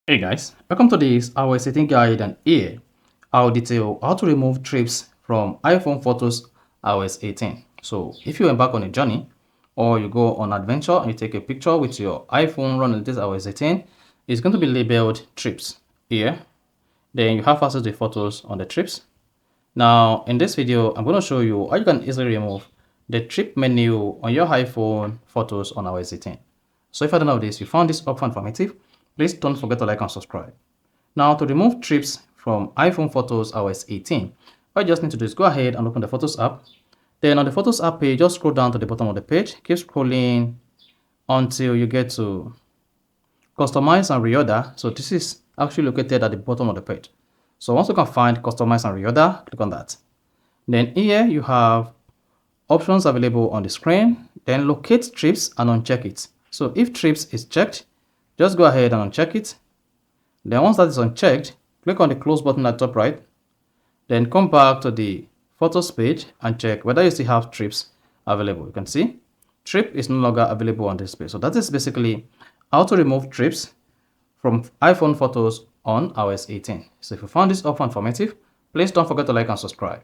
Hey guys, welcome to this our setting guide, and here I'll detail how to remove trips from iPhone photos iOS 18. So if you embark on a journey or you go on adventure and you take a picture with your iPhone running this iOS 18, it's going to be labeled trips here. Then you have access to the photos on the trips. Now in this video, I'm going to show you how you can easily remove the trip menu on your iPhone photos on iOS 18. So if I don't know this, you found this helpful and informative, please don't forget to like and subscribe. Now to remove trips from iPhone photos iOS 18, what you just need to do is go ahead and open the Photos app. Then on the Photos app page, just scroll down to the bottom of the page, keep scrolling until you get to Customize and Reorder. So this is actually located at the bottom of the page. So once you can find Customize and Reorder, click on that. Then here you have options available on the screen. Then locate trips and uncheck it. So if trips is checked, just go ahead and uncheck it. Then once that is unchecked, click on the close button at the top right. Then come back to the photos page and check whether you still have trips available. You can see trip is no longer available on this page. So that is basically how to remove trips from iPhone photos on iOS 18. So if you found this helpful and informative, please don't forget to like and subscribe.